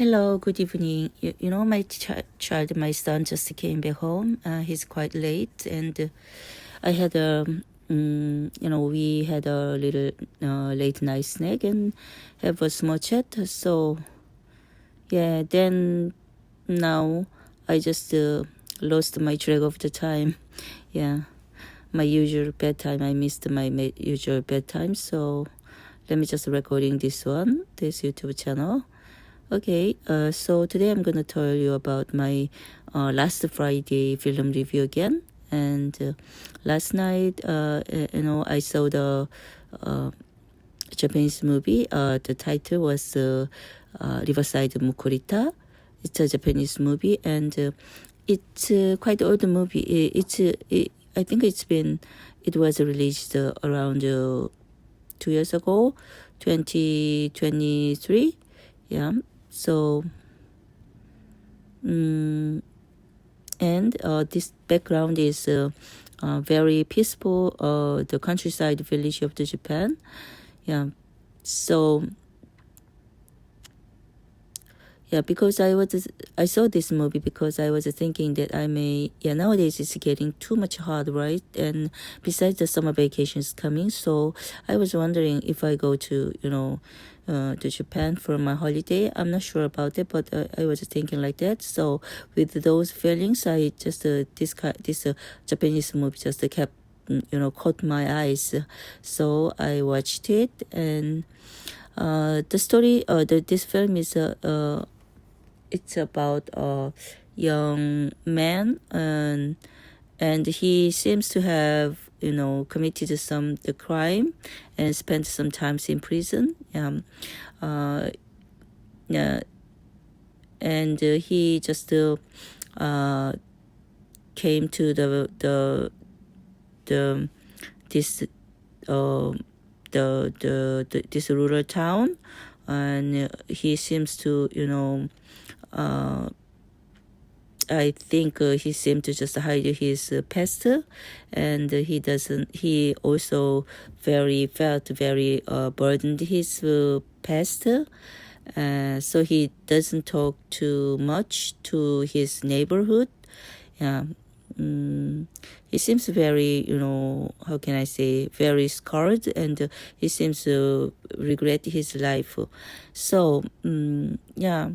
Hello, good evening. You know, my child, my son just came back home. He's quite late, and I had we had a little late night snack and have a small chat. So, yeah, then now I just lost my track of the time. Yeah, my usual bedtime. I missed my usual bedtime. So, let me just recording this YouTube channel. Okay, so today I'm gonna tell you about my last Friday film review again. And last night, I saw the Japanese movie. The title was Riverside Mukoritta. It's a Japanese movie, and it's quite old movie. I think it was released around 2 years ago, 2023. Yeah. So, and this background is very peaceful, the countryside village of the Japan. Yeah. So, yeah, because I saw this movie because I was thinking that nowadays it's getting too much hard, right? And besides the summer vacations coming, so I was wondering if I go to, to Japan for my holiday. I'm not sure about it, but I was thinking like that. So with those feelings, I just, this Japanese movie just kept, caught my eyes. So I watched it, and the story, this film is it's about a young man, and he seems to have committed the crime and spent some time in prison. And he just came to this rural town, and he seems to I think he seemed to just hide his past, and he also felt very burdened his past, so he doesn't talk too much to his neighborhood. Yeah. He seems very, how can I say, very scarred, and he seems to regret his life. So, yeah.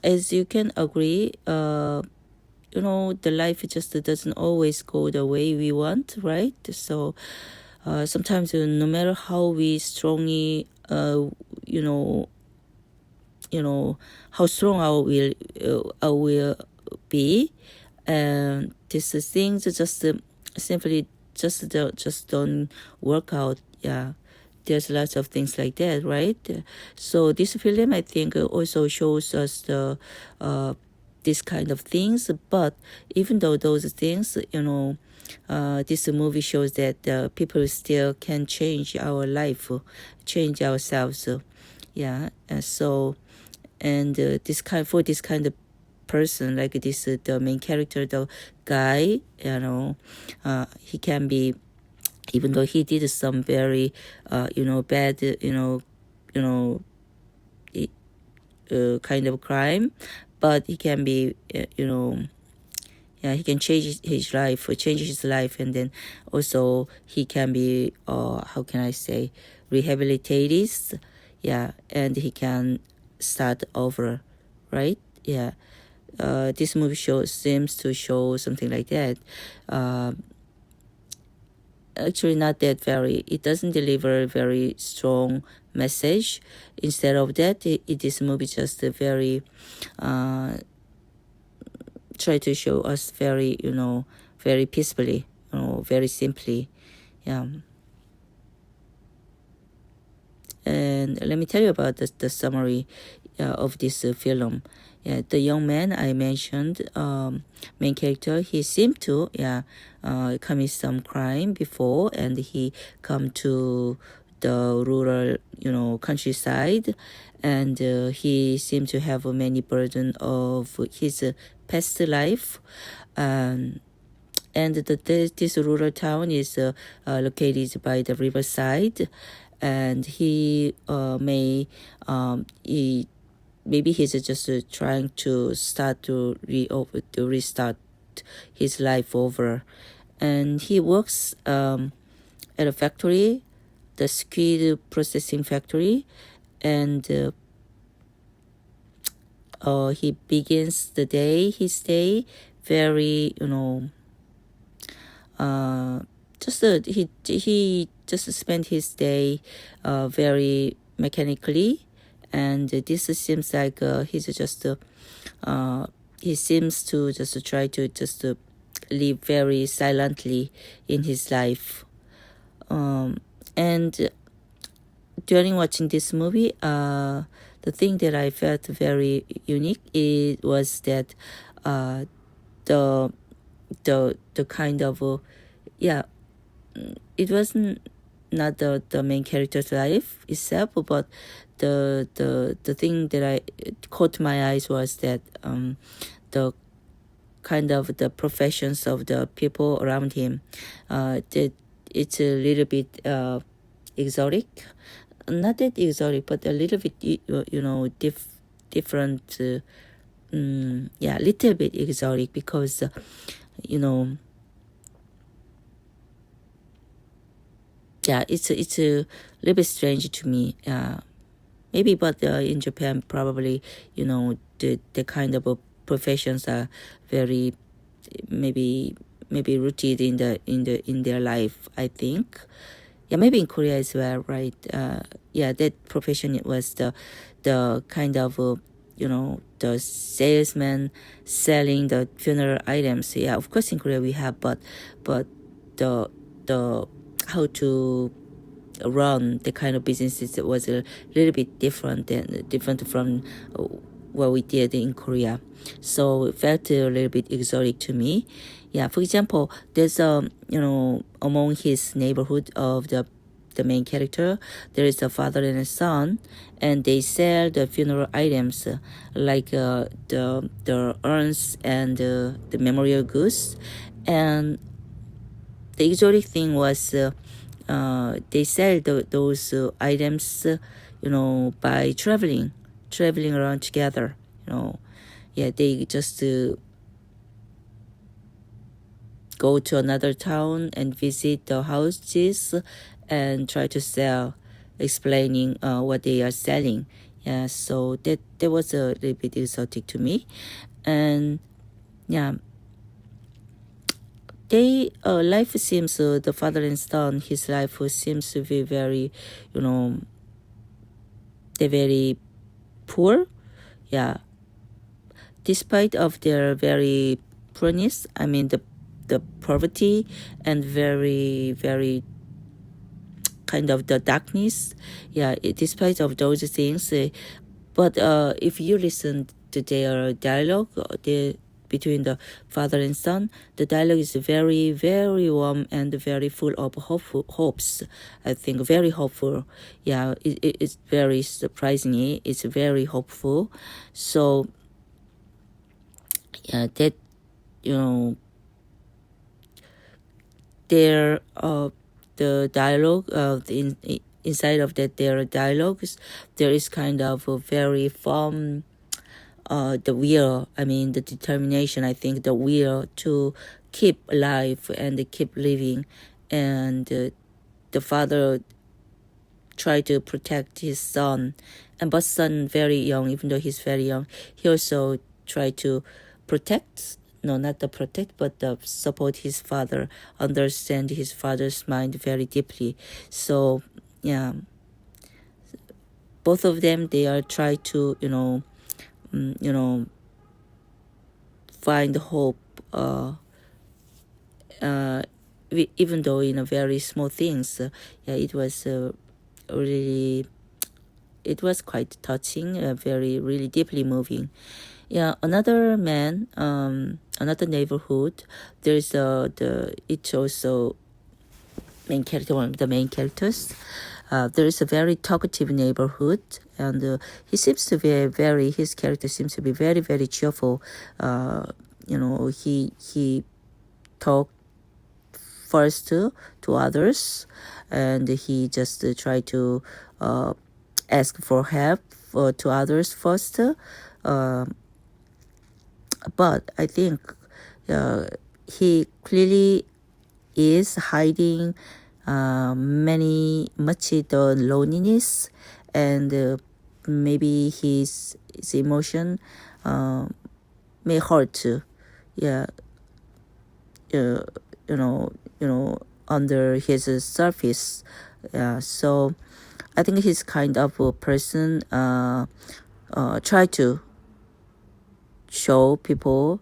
As you can agree, the life just doesn't always go the way we want, right? So sometimes no matter how we strongly, how strong our will be, and these things just simply just don't work out. Yeah. There's lots of things like that, right? So this film, I think, also shows us this kind of things. But even though those things, this movie shows that people still can change our life, change ourselves. Yeah. And this kind of person, like this, the main character, the guy, he can be. Even though he did some very, bad, kind of crime, but he can be, he can change his life, and then also he can be, how can I say, rehabilitated, yeah, and he can start over, right? Yeah. This movie seems to show something like that. Actually, not that it doesn't deliver a very strong message. Instead of that, this movie just very try to show us very, very peacefully, very simply. Yeah. And let me tell you about the summary of this film. Yeah, the young man I mentioned, main character, he seemed to commit some crime before, and he come to the rural, countryside, and he seemed to have many burden of his past life. And this rural town is located by the riverside, and he maybe he's just trying to restart his life over. And he works at a factory, the squid processing factory, and he begins his day very, he just spent his day very mechanically, and this seems like he seems to just try to just live very silently in his life. And during watching this movie, the thing that I felt very unique was that the kind of it wasn't not the main character's life itself, but the thing that I caught my eyes was that the kind of the professions of the people around him, that it's a little bit exotic, not that exotic, but a little bit different. Little bit exotic, because it's a little bit strange to me. Maybe, but in Japan, probably the kind of professions are very maybe rooted in their life, I think. Maybe in Korea as well, right? That profession was the kind of the salesman selling the funeral items. Of course in Korea we have, but the how to run the kind of businesses was a little bit different from what we did in Korea. So it felt a little bit exotic to me. For example, there's among his neighborhood of the main character, there is a father and a son, and they sell the funeral items like the urns and the memorial goods. And the exotic thing was they sell those items by traveling around together. They just go to another town and visit the houses and try to sell, explaining what they are selling. So that was a little bit exotic to me. And they life seems the father and son, his life seems to be very, they're very poor. Despite of their very poorness, I mean the poverty and very, very kind of the darkness. Despite of those things, but if you listen to their dialogue, between the father and son, the dialogue is very, very warm and very full of hopes. I think very hopeful. It's very surprisingly, it's very hopeful. So that their the dialogue inside of that their dialogues, there is kind of a very firm the will, the determination, I think, the will to keep alive and keep living. And the father tried to protect his son, and but son very young, even though he's very young, he also tried to protect, not to protect, but support his father, understand his father's mind very deeply. So both of them, they are trying to find hope, even though in a very small things. It was really, it was quite touching, very really deeply moving. Another man, another neighborhood, there's it's also main character, one of the main characters. There is a very talkative neighborhood, and he seems to be his character seems to be very, very cheerful. He talked first to others, and he just tried to ask for help to others first. But I think he clearly is hiding much the loneliness, and maybe his emotion may hurt. Yeah, you know, under his surface. So I think he's kind of a person try to show people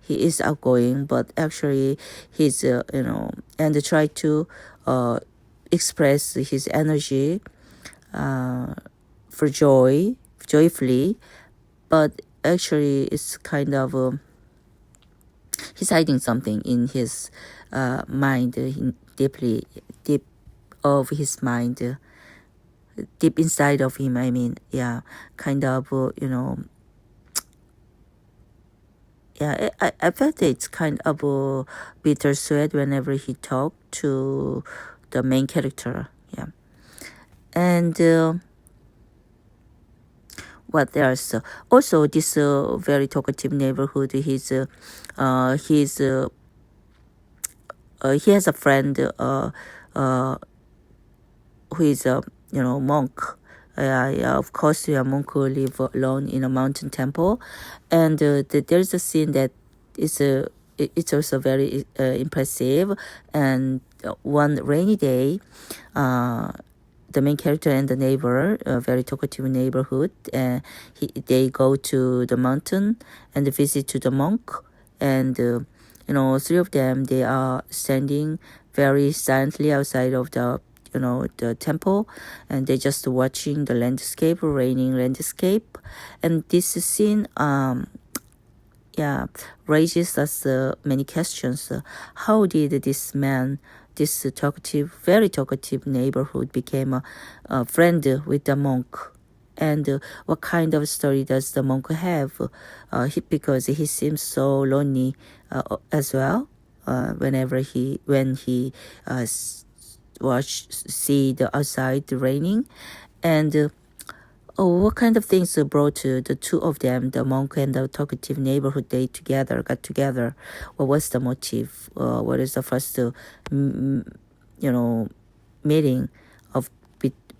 he is outgoing, but actually he's and try to express his energy for joyfully, but actually it's kind of he's hiding something in his mind, deep of his mind, deep inside of him. I mean, yeah, kind of yeah, I felt it's kind of bittersweet whenever he talked to the main character. Yeah, and what else? Also, this very talkative neighborhood. He has a friend who is a monk. Yeah, of course, a monk who live alone in a mountain temple, and there's a scene that is it's also very impressive. And one rainy day, the main character and the neighbor, a very talkative neighborhood, they go to the mountain and visit to the monk, and three of them, they are standing very silently outside of the temple, and they just watching the landscape, raining landscape. And this scene raises us many questions. How did this man, this very talkative neighborhood, became a friend with the monk? And what kind of story does the monk have? Because he seems so lonely as well. When he see the outside raining, and what kind of things brought the two of them, the monk and the talkative neighborhood, got together? What was the motive? What is the first meeting of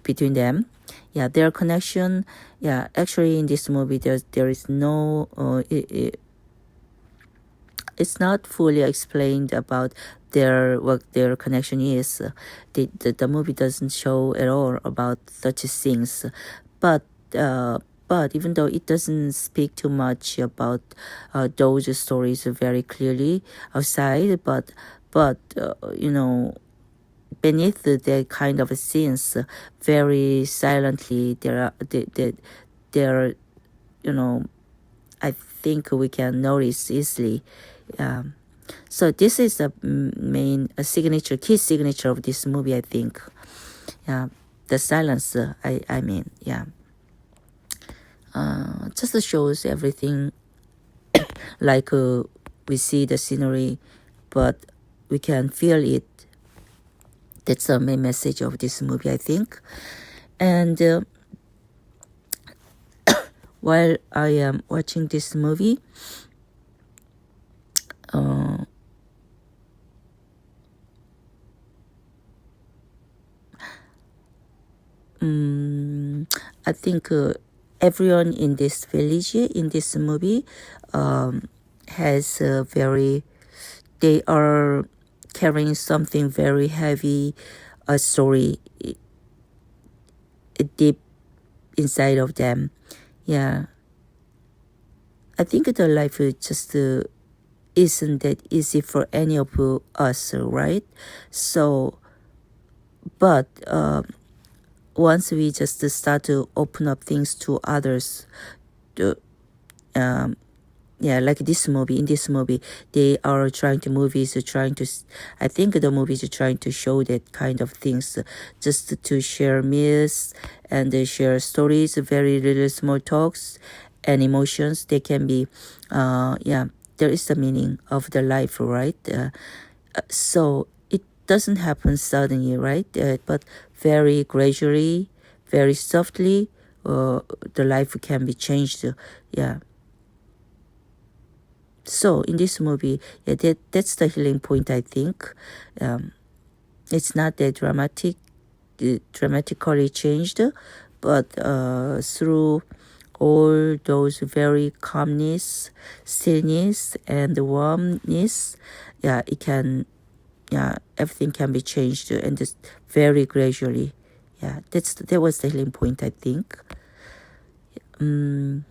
between them? Yeah, their connection. Yeah, actually in this movie there is no it's not fully explained about what their connection is. The movie doesn't show at all about such things, but even though it doesn't speak too much about those stories very clearly outside, but beneath the kind of scenes, very silently, there are I think we can notice easily. So this is the key signature of this movie, I think. Yeah, the silence. I mean, yeah. Just shows everything. Like we see the scenery, but we can feel it. That's the main message of this movie, I think. And while I am watching this movie, I think everyone in this village, in this movie, has they are carrying something very heavy, a story deep inside of them. Yeah, I think the life just isn't that easy for any of us, right? So, but once we just start to open up things to others, like this movie. In this movie, they are I think the movie is trying to show that kind of things, just to share meals and share stories, very little small talks and emotions. They can be, there is the meaning of the life, right? So it doesn't happen suddenly, right? But very gradually, very softly, the life can be changed. Yeah. So in this movie, that's the healing point, I think. It's not that dramatically changed, but through all those very calmness, stillness, and warmness, everything can be changed, and just very gradually. Yeah, that was the healing point, I think. Yeah.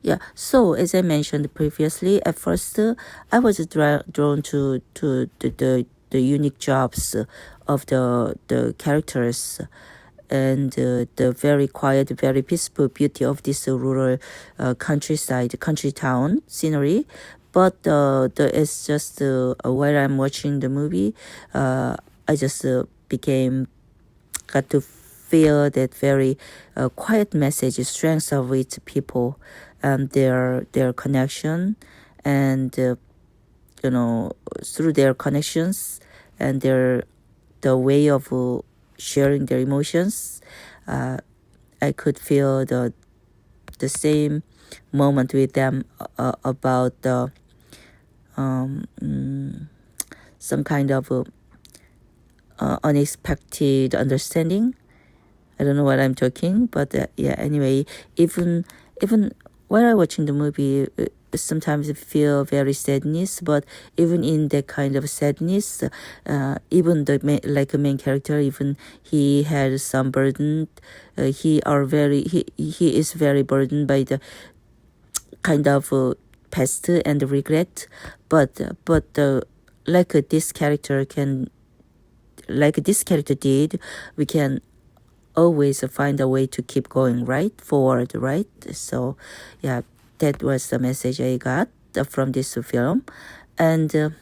Yeah, so as I mentioned previously, at first I was drawn to the unique jobs of the characters, and the very quiet, very peaceful beauty of this rural countryside, country town scenery. But it's just while I'm watching the movie, I just got to feel that very quiet message, strength of its people, and their connection, and through their connections and the way of sharing their emotions, I could feel the same moment with them about some kind of unexpected understanding. I don't know what I'm talking, but anyway, even while I'm watching the movie, sometimes I feel very sadness, but even in that kind of sadness, even like a main character, even he had some burden. He is very burdened by the kind of past and regret, but like this character did, we can always find a way to keep going forward, right? So yeah, that was the message I got from this film. And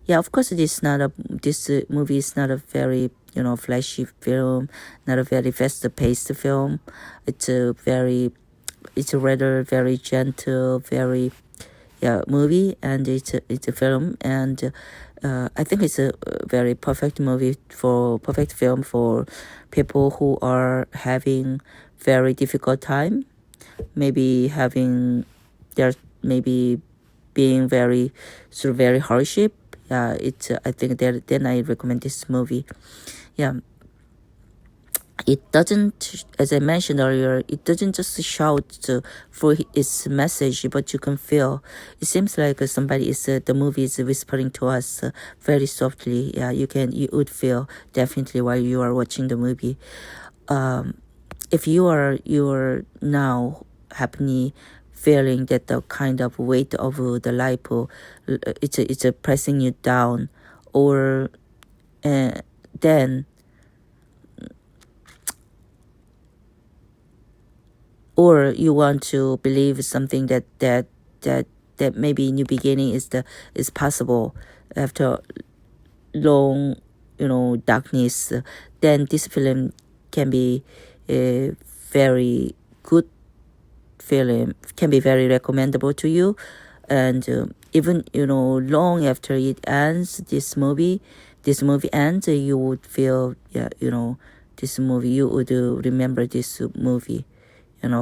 of course, this movie is not a very flashy film, not a very fast-paced film. It's a rather very gentle, very movie, and it's a film, and I think it's a very perfect film for people who are having very difficult time, maybe being very very hardship. I think that then I recommend this movie. Yeah. It doesn't, as I mentioned earlier, it doesn't just shout for its message, but you can feel. It seems like the movie is whispering to us very softly. Yeah, you would feel definitely while you are watching the movie. If you are now happening, feeling that the kind of weight of the life, it's pressing you down, or then. Or you want to believe something that maybe new beginning is possible after long darkness, then this film can be a very good film, can be very recommendable to you. And even long after it ends, this movie ends, you would feel this movie, you would remember this movie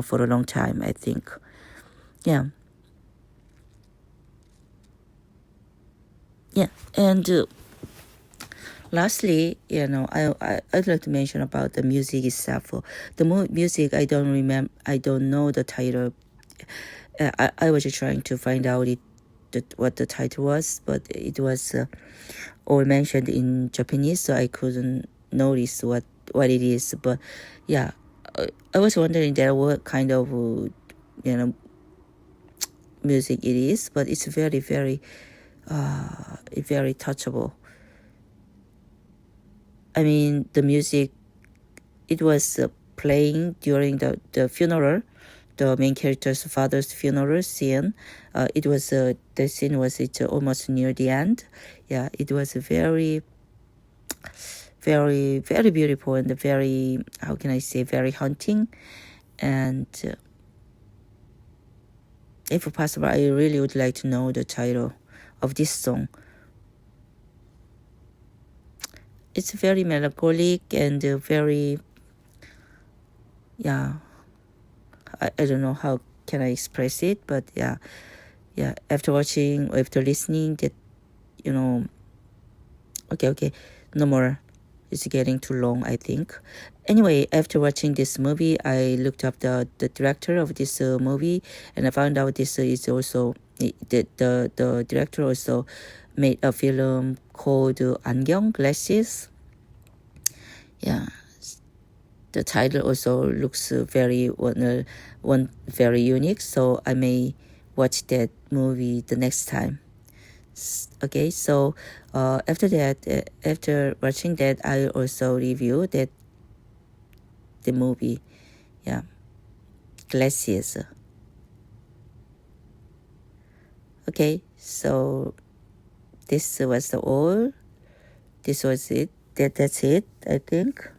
for a long time, I think. Yeah. And lastly, I'd like to mention about the music itself. The music, I don't know the title. I was trying to find out what the title was, but it was all mentioned in Japanese, so I couldn't notice what it is. But yeah, I was wondering what kind of music it is, but it's very very very touchable. I mean, the music, it was playing during the funeral, the main character's father's funeral scene. It was the scene was almost near the end. Yeah, it was very very very beautiful and very, how can I say, very haunting. And if possible, I really would like to know the title of this song. It's very melancholic and very, yeah, I don't know how can I express it, but yeah, after watching, after listening, that, you know, okay, no more. It's getting too long, I think. Anyway, after watching this movie, I looked up the director of this movie, and I found out this is also, the director also made a film called 안경, Glasses. Yeah, the title also looks very very unique, so I may watch that movie the next time. Okay, so after that, after watching that, I also reviewed that the movie, yeah, Glasses. Okay, so this was all. This was it. That's it, I think.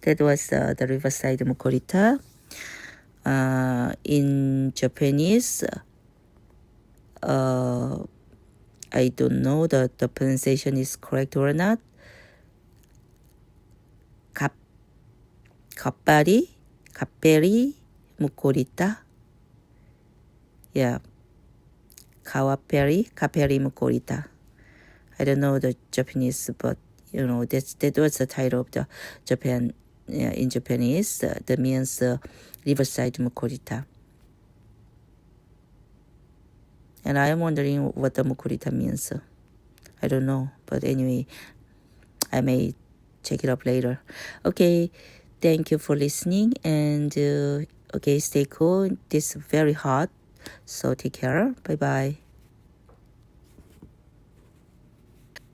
That was the Riverside Mukoritta. In Japanese, I don't know that the pronunciation is correct or not.川っぺりムコリタ. Yeah,川っぺりムコリ타. I don't know the Japanese, but you know that was the title of the Japan. Yeah, in Japanese, that means Riverside Mukoritta. And I am wondering what the Mukoritta means. I don't know, but anyway, I may check it up later. Okay, thank you for listening, and okay, stay cool. This is very hot, so take care. Bye bye.